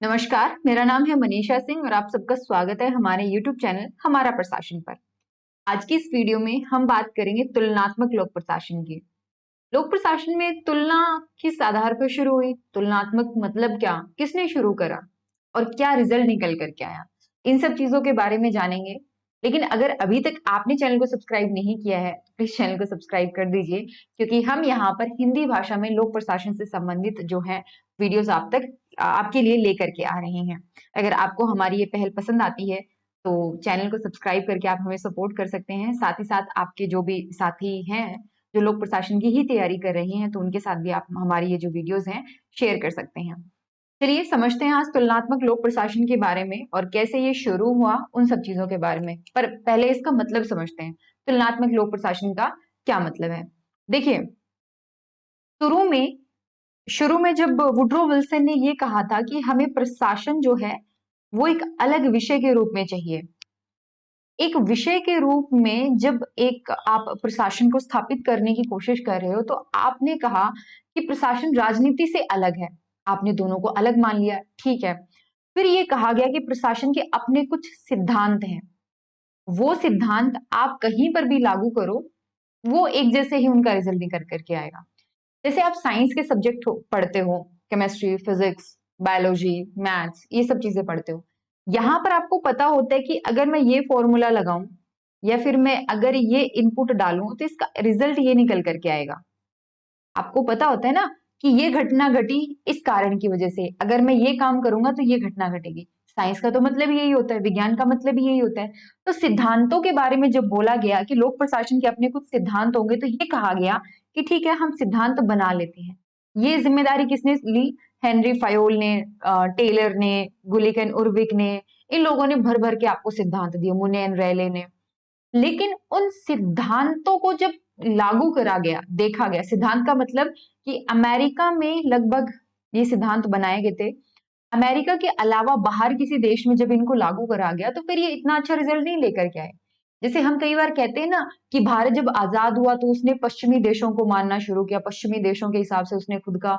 नमस्कार, मेरा नाम है मनीषा सिंह और आप सबका स्वागत है हमारे YouTube चैनल हमारा प्रशासन पर। आज की इस वीडियो में हम बात करेंगे तुलनात्मक लोक प्रशासन की। लोक प्रशासन में तुलना किस आधार पर शुरू हुई? तुलनात्मक मतलब क्या? किसने शुरू करा? और क्या रिजल्ट निकल कर के आया? इन सब चीजों के बारे में जानेंगे। लेकिन अगर अभी तक आपने चैनल को सब्सक्राइब नहीं किया है, प्लीज चैनल को सब्सक्राइब कर दीजिए, क्योंकि हम यहाँ पर हिंदी भाषा में लोक प्रशासन से संबंधित जो है वीडियोस आप तक आपके लिए लेकर के आ रहे हैं। अगर आपको हमारी ये पहल पसंद आती है तो चैनल को सब्सक्राइब करके आप हमें सपोर्ट कर सकते हैं। साथ ही साथ आपके जो भी साथी हैं जो लोक प्रशासन की ही तैयारी कर रही हैं, तो उनके साथ भी आप हमारी ये जो वीडियोस हैं शेयर कर सकते हैं। चलिए समझते हैं आज तुलनात्मक लोक प्रशासन के बारे में और कैसे ये शुरू हुआ, उन सब चीजों के बारे में। पर पहले इसका मतलब समझते हैं, तुलनात्मक लोक प्रशासन का क्या मतलब है। देखिए, शुरू में शुरू में जब वुड्रो विल्सन ने ये कहा था कि हमें प्रशासन जो है वो एक अलग विषय के रूप में चाहिए। एक विषय के रूप में जब एक आप प्रशासन को स्थापित करने की कोशिश कर रहे हो, तो आपने कहा कि प्रशासन राजनीति से अलग है। आपने दोनों को अलग मान लिया, ठीक है। फिर ये कहा गया कि प्रशासन के अपने कुछ सिद्धांत हैं। वो सिद्धांत आप कहीं पर भी लागू करो, वो एक जैसे ही उनका रिजल्ट निकल करके आएगा। जैसे आप साइंस के सब्जेक्ट पढ़ते हो, केमिस्ट्री, फिजिक्स, बायोलॉजी, मैथ्स, ये सब चीजें पढ़ते हो। यहाँ पर आपको पता होता है कि अगर मैं ये फॉर्मूला लगाऊं या फिर मैं अगर ये इनपुट डालूं तो इसका रिजल्ट ये निकल करके आएगा। आपको पता होता है ना कि ये घटना घटी इस कारण की वजह से, अगर मैं ये काम करूंगा तो ये घटना घटेगी। साइंस का तो मतलब यही होता है, विज्ञान का मतलब यही होता है। तो सिद्धांतों के बारे में जब बोला गया कि लोक प्रशासन के अपने कुछ सिद्धांत होंगे, तो ये कहा गया कि ठीक है, हम सिद्धांत बना लेते हैं। ये जिम्मेदारी किसने ली? हेनरी फायोल ने, टेलर ने, गुलिकन उर्विक ने, इन लोगों ने भर भर के आपको सिद्धांत दिए, मुने एंड रेले ने। लेकिन उन सिद्धांतों को जब लागू करा गया, देखा गया, सिद्धांत का मतलब कि अमेरिका में लगभग ये सिद्धांत बनाए गए थे। अमेरिका के अलावा बाहर किसी देश में जब इनको लागू करा गया तो फिर ये इतना अच्छा रिजल्ट नहीं लेकर के आए। जैसे हम कई बार कहते हैं ना कि भारत जब आजाद हुआ तो उसने पश्चिमी देशों को मानना शुरू किया, पश्चिमी देशों के हिसाब से उसने खुद का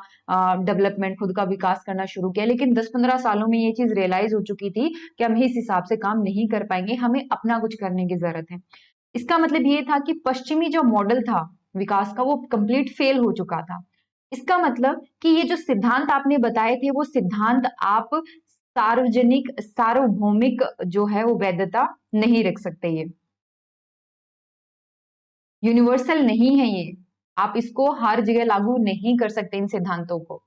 डेवलपमेंट, खुद का विकास करना शुरू किया। लेकिन 10-15 सालों में ये चीज रियलाइज हो चुकी थी कि हम इस हिसाब से काम नहीं कर पाएंगे, हमें अपना कुछ करने की जरूरत है। इसका मतलब ये था कि पश्चिमी जो मॉडल था विकास का, वो कंप्लीट फेल हो चुका था। इसका मतलब कि ये जो सिद्धांत आपने बताए थे, वो सिद्धांत आप सार्वजनिक, सार्वभौमिक जो है वो वैधता नहीं रख सकते। ये यूनिवर्सल नहीं है। ये आप इसको हर जगह लागू नहीं कर सकते इन सिद्धांतों को।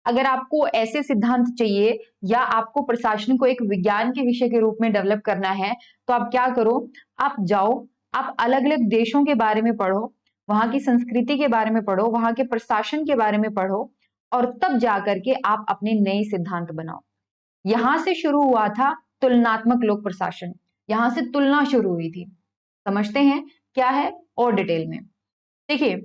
अगर आपको ऐसे सिद्धांत चाहिए या आपको प्रशासन को एक विज्ञान के विषय के रूप में डेवलप करना है, तो आप क्या करो, आप जाओ, आप अलग अलग देशों के बारे में पढ़ो, वहां की संस्कृति के बारे में पढ़ो, वहां के प्रशासन के बारे में पढ़ो, और तब जाकर के आप अपने नए सिद्धांत बनाओ। यहां से शुरू हुआ था तुलनात्मक लोक प्रशासन। यहां से तुलना शुरू हुई थी। समझते हैं क्या है और डिटेल में। देखिए,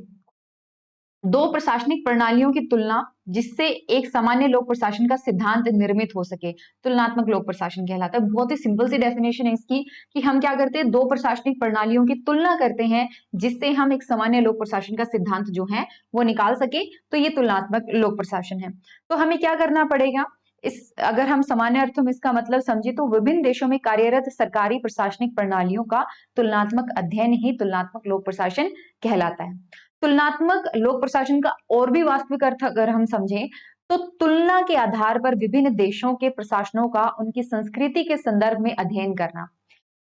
दो प्रशासनिक प्रणालियों की तुलना जिससे एक सामान्य लोक प्रशासन का सिद्धांत निर्मित हो सके, तुलनात्मक लोक प्रशासन कहलाता है। बहुत ही सिंपल सी डेफिनेशन है इसकी कि हम क्या करते हैं, दो प्रशासनिक प्रणालियों की तुलना करते हैं जिससे हम एक सामान्य लोक प्रशासन का सिद्धांत जो है वो निकाल सके। तो ये तुलनात्मक लोक प्रशासन है। तो हमें क्या करना पड़ेगा, इस अगर हम सामान्य अर्थों में इसका मतलब समझे तो विभिन्न देशों में कार्यरत सरकारी प्रशासनिक प्रणालियों का तुलनात्मक अध्ययन ही तुलनात्मक लोक प्रशासन कहलाता है। तुलनात्मक लोक प्रशासन का और भी वास्तविक अर्थ अगर हम समझें तो तुलना के आधार पर विभिन्न देशों के प्रशासनों का उनकी संस्कृति के संदर्भ में अध्ययन करना।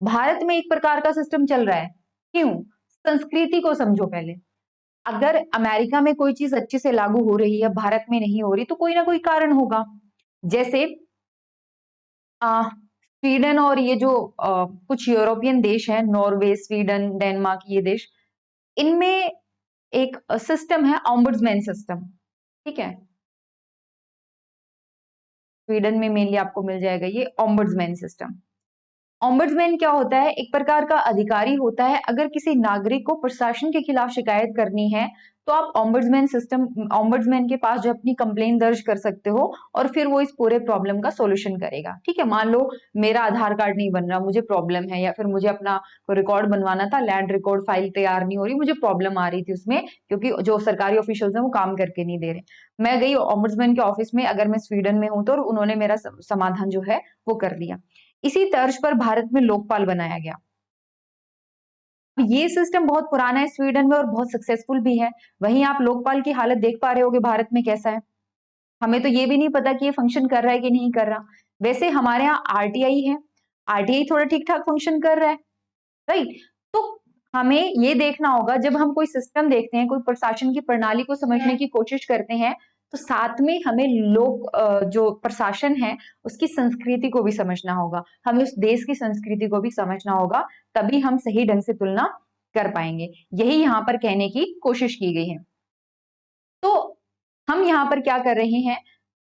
भारत में एक प्रकार का सिस्टम चल रहा है, क्यों? संस्कृति को समझो पहले। अगर अमेरिका में कोई चीज अच्छे से लागू हो रही है, भारत में नहीं हो रही, तो कोई ना कोई कारण होगा। जैसे स्वीडन और ये जो कुछ यूरोपियन देश हैं, नॉर्वे, स्वीडन, डेनमार्क, ये देश, इनमें एक सिस्टम है ऑम्बुड्समैन सिस्टम, ठीक है। स्वीडन में मेनली आपको मिल जाएगा ये ऑम्बुड्समैन सिस्टम। ओम्बड्समैन क्या होता है? एक प्रकार का अधिकारी होता है। अगर किसी नागरिक को प्रशासन के खिलाफ शिकायत करनी है, तो आप ओम्बड्समैन के पास जो अपनी कंप्लेन दर्ज कर सकते हो और फिर वो इस पूरे प्रॉब्लम का सॉल्यूशन करेगा। ठीक है, मान लो मेरा आधार कार्ड नहीं बन रहा, मुझे प्रॉब्लम है, या फिर मुझे अपना रिकॉर्ड बनवाना था, लैंड रिकॉर्ड फाइल तैयार नहीं हो रही, मुझे प्रॉब्लम आ रही थी उसमें, क्योंकि जो सरकारी ऑफिशियल्स हैं वो काम करके नहीं दे रहे। मैं गई ओम्बड्समैन के ऑफिस में, अगर मैं स्वीडन में हूं तो, उन्होंने मेरा समाधान जो है वो कर दिया। इसी तर्ज पर भारत में लोकपाल बनाया गया। ये सिस्टम बहुत पुराना है स्वीडन में और बहुत सक्सेसफुल भी है। वहीं आप लोकपाल की हालत देख पा रहे होगे भारत में कैसा है। हमें तो ये भी नहीं पता कि ये फंक्शन कर रहा है कि नहीं कर रहा। वैसे हमारे यहाँ आरटीआई है, आरटीआई थोड़ा ठीक ठाक फंक्शन कर रहा है, राइट? तो हमें ये देखना होगा, जब हम कोई सिस्टम देखते हैं, कोई प्रशासन की प्रणाली को समझने की कोशिश करते हैं, तो साथ में हमें जो प्रशासन है उसकी संस्कृति को भी समझना होगा, हमें उस देश की संस्कृति को भी समझना होगा, तभी हम सही ढंग से तुलना कर पाएंगे। यही यहाँ पर कहने की कोशिश की गई है। तो हम यहाँ पर क्या कर रहे हैं?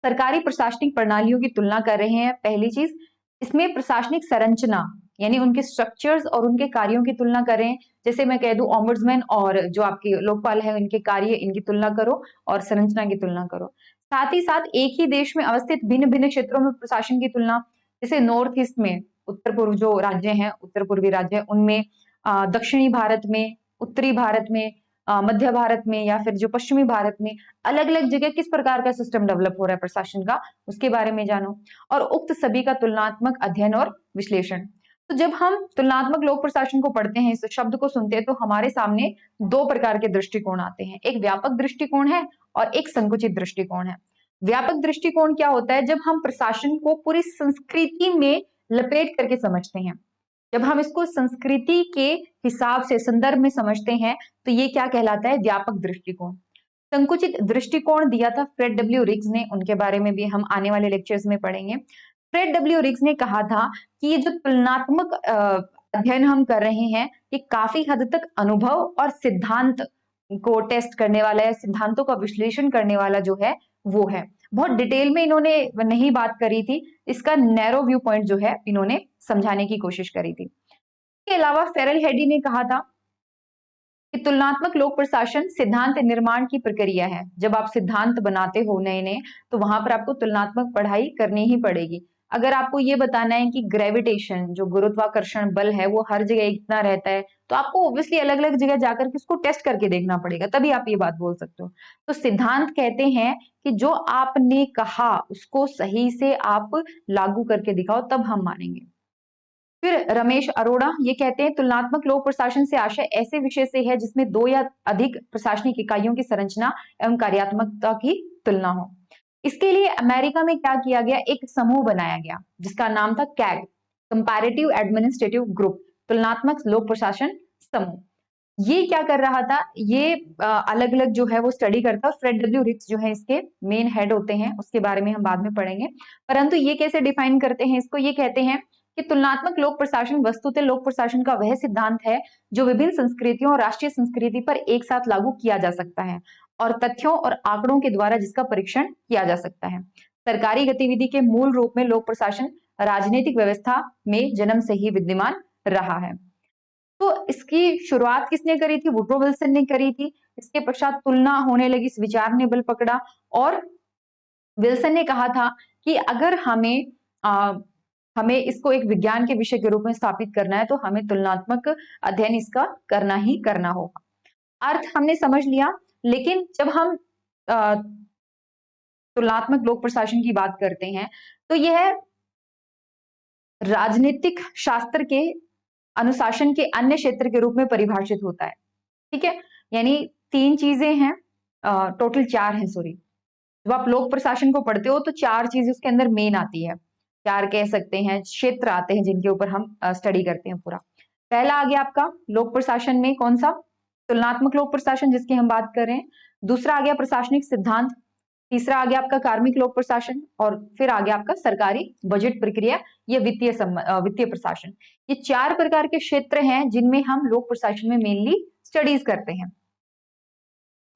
सरकारी प्रशासनिक प्रणालियों की तुलना कर रहे हैं। पहली चीज, इसमें प्रशासनिक संरचना यानी उनके स्ट्रक्चर्स और उनके कार्यों की तुलना कर रहे हैं। जैसे मैं कह दूं ओम्बड्समैन और जो आपके लोकपाल है, इनके कार्य, इनकी तुलना करो और संरचना की तुलना करो। साथ ही साथ एक ही देश में अवस्थित भिन्न भिन्न क्षेत्रों में प्रशासन की तुलना, जैसे नॉर्थ ईस्ट में उत्तर पूर्व जो राज्य हैं, उत्तर पूर्वी राज्य हैं, उनमें, दक्षिणी भारत में, उत्तरी भारत में, मध्य भारत में, या फिर जो पश्चिमी भारत में, अलग अलग जगह किस प्रकार का सिस्टम डेवलप हो रहा है प्रशासन का, उसके बारे में जानो। और उक्त सभी का तुलनात्मक अध्ययन और विश्लेषण। तो जब हम तुलनात्मक लोक प्रशासन को पढ़ते हैं, इस शब्द को सुनते हैं, तो हमारे सामने दो प्रकार के दृष्टिकोण आते हैं। एक व्यापक दृष्टिकोण है और एक संकुचित दृष्टिकोण है। व्यापक दृष्टिकोण क्या होता है? जब हम प्रशासन को पूरी संस्कृति में लपेट करके समझते हैं, जब हम इसको संस्कृति के हिसाब से, संदर्भ में समझते हैं, तो ये क्या कहलाता है? व्यापक दृष्टिकोण। संकुचित दृष्टिकोण दिया था फ्रेड डब्ल्यू रिग्स ने, उनके बारे में भी हम आने वाले लेक्चर्स में पढ़ेंगे। फ्रेड डब्ल्यू रिग्स ने कहा था कि ये जो तुलनात्मक अध्ययन हम कर रहे हैं, ये काफी हद तक अनुभव और सिद्धांत को टेस्ट करने वाला है, सिद्धांतों का विश्लेषण करने वाला जो है वो है। बहुत डिटेल में इन्होंने नहीं बात करी थी, इसका नैरो व्यू पॉइंट जो है इन्होंने समझाने की कोशिश करी थी। इसके अलावा फेरल हेडी ने कहा था कि तुलनात्मक लोक प्रशासन सिद्धांत निर्माण की प्रक्रिया है। जब आप सिद्धांत बनाते हो नए नए, तो वहां पर आपको तुलनात्मक पढ़ाई करनी ही पड़ेगी। अगर आपको ये बताना है कि ग्रेविटेशन, जो गुरुत्वाकर्षण बल है, वो हर जगह इतना रहता है, तो आपको ऑब्वियसली अलग अलग जगह जाकर के उसको टेस्ट करके देखना पड़ेगा, तभी आप ये बात बोल सकते हो। तो सिद्धांत कहते हैं कि जो आपने कहा उसको सही से आप लागू करके दिखाओ, तब हम मानेंगे। फिर रमेश अरोड़ा ये कहते हैं, तुलनात्मक लोक प्रशासन से आशय ऐसे विषय से है जिसमें दो या अधिक प्रशासनिक इकाइयों की संरचना एवं कार्यात्मकता की तुलना हो। इसके लिए अमेरिका में क्या किया गया? एक समूह बनाया गया जिसका नाम था कैग, कंपैरेटिव एडमिनिस्ट्रेटिव ग्रुप, तुलनात्मक लोक प्रशासन समूह। ये क्या कर रहा था? ये अलग अलग जो है वो स्टडी करता है। फ्रेड डब्ल्यू रिक्स जो है इसके मेन हेड होते हैं, उसके बारे में हम बाद में पढ़ेंगे। परंतु ये कैसे डिफाइन करते हैं इसको? ये कहते हैं कि तुलनात्मक लोक प्रशासन वस्तुतः लोक प्रशासन का वह सिद्धांत है जो विभिन्न संस्कृतियों और राष्ट्रीय संस्कृति पर एक साथ लागू किया जा सकता है और तथ्यों और आंकड़ों के द्वारा जिसका परीक्षण किया जा सकता है। सरकारी गतिविधि के मूल रूप में लोक प्रशासन राजनीतिक व्यवस्था में जन्म से ही विद्यमान रहा है। तो इसकी शुरुआत किसने करी थी? वुड्रो विल्सन ने करी थी। इसके पश्चात तुलना होने लगी, इस विचार ने बल पकड़ा और विल्सन ने कहा था कि अगर हमें इसको एक विज्ञान के विषय के रूप में स्थापित करना है, तो हमें तुलनात्मक अध्ययन इसका करना ही करना होगा। अर्थ हमने समझ लिया, लेकिन जब हम तुलनात्मक लोक प्रशासन की बात करते हैं, तो यह राजनीतिक शास्त्र के अनुशासन के अन्य क्षेत्र के रूप में परिभाषित होता है। ठीक है, यानी तीन चीजें हैं, टोटल चार हैं, सॉरी। जब आप लोक प्रशासन को पढ़ते हो तो चार चीजें उसके अंदर मेन आती है, चार कह सकते हैं क्षेत्र आते हैं जिनके ऊपर हम स्टडी करते हैं पूरा। पहला आ गया आपका लोक प्रशासन में कौन सा? तुलनात्मक लोक प्रशासन जिसकी हम बात कर रहे हैं। दूसरा आ गया प्रशासनिक सिद्धांत। तीसरा आ गया आपका कार्मिक लोक प्रशासन और फिर आ गया आपका सरकारी बजट प्रक्रिया या वित्तीय प्रशासन। ये चार प्रकार के क्षेत्र हैं जिनमें हम लोक प्रशासन में मेनली स्टडीज करते हैं।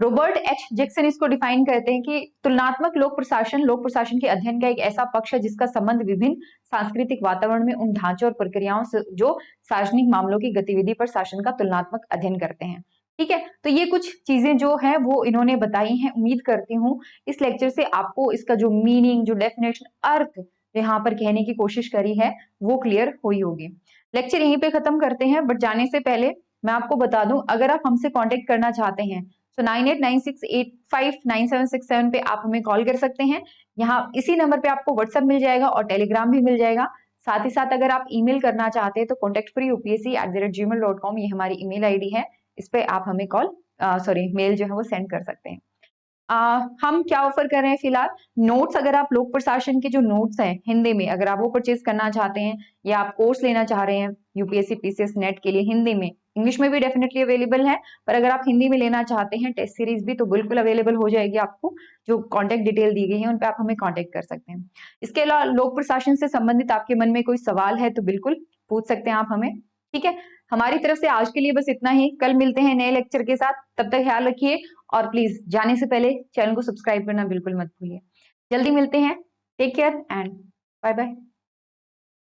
रॉबर्ट एच जैक्सन इसको डिफाइन करते हैं कि तुलनात्मक लोक प्रशासन के अध्ययन का एक ऐसा पक्ष है जिसका संबंध विभिन्न सांस्कृतिक वातावरण में उन ढांचों और प्रक्रियाओं से जो सार्वजनिक मामलों की गतिविधि पर शासन का तुलनात्मक अध्ययन करते हैं। ठीक है, तो ये कुछ चीजें जो है वो इन्होंने बताई हैं। उम्मीद करती हूँ इस लेक्चर से आपको इसका जो मीनिंग, जो डेफिनेशन, अर्थ यहाँ पर कहने की कोशिश करी है वो क्लियर हुई होगी। लेक्चर यहीं पे खत्म करते हैं, बट जाने से पहले मैं आपको बता दूं, अगर आप हमसे कांटेक्ट करना चाहते हैं तो 9896859767 पे आप हमें कॉल कर सकते हैं। यहाँ इसी नंबर पे आपको व्हाट्सएप मिल जाएगा और टेलीग्राम भी मिल जाएगा। साथ ही साथ अगर आप ईमेल करना चाहते हैं तो contactfreeupsc@gmail.com ये हमारी ईमेल आईडी है। इस पे आप हमें मेल जो है वो सेंड कर सकते हैं। हम क्या ऑफर कर रहे हैं फिलहाल, नोट्स, अगर आप लोक प्रशासन के जो नोट्स हैं हिंदी में अगर आप वो परचेज करना चाहते हैं या आप कोर्स लेना चाह रहे हैं यूपीएससी पीसीएस नेट के लिए हिंदी में, इंग्लिश में भी डेफिनेटली अवेलेबल है, पर अगर आप हिंदी में लेना चाहते हैं टेस्ट सीरीज भी तो बिल्कुल अवेलेबल हो जाएगी आपको। जो कॉन्टेक्ट डिटेल दी गई है उन पर आप हमें कॉन्टेक्ट कर सकते हैं। इसके अलावा लोक प्रशासन से संबंधित आपके मन में कोई सवाल है तो बिल्कुल पूछ सकते हैं आप हमें। ठीक है, हमारी तरफ से आज के लिए बस इतना ही। कल मिलते हैं नए लेक्चर के साथ, तब तक ख्याल रखिए और प्लीज जाने से पहले चैनल को सब्सक्राइब करना बिल्कुल मत भूलिए। जल्दी मिलते हैं, take care and bye bye.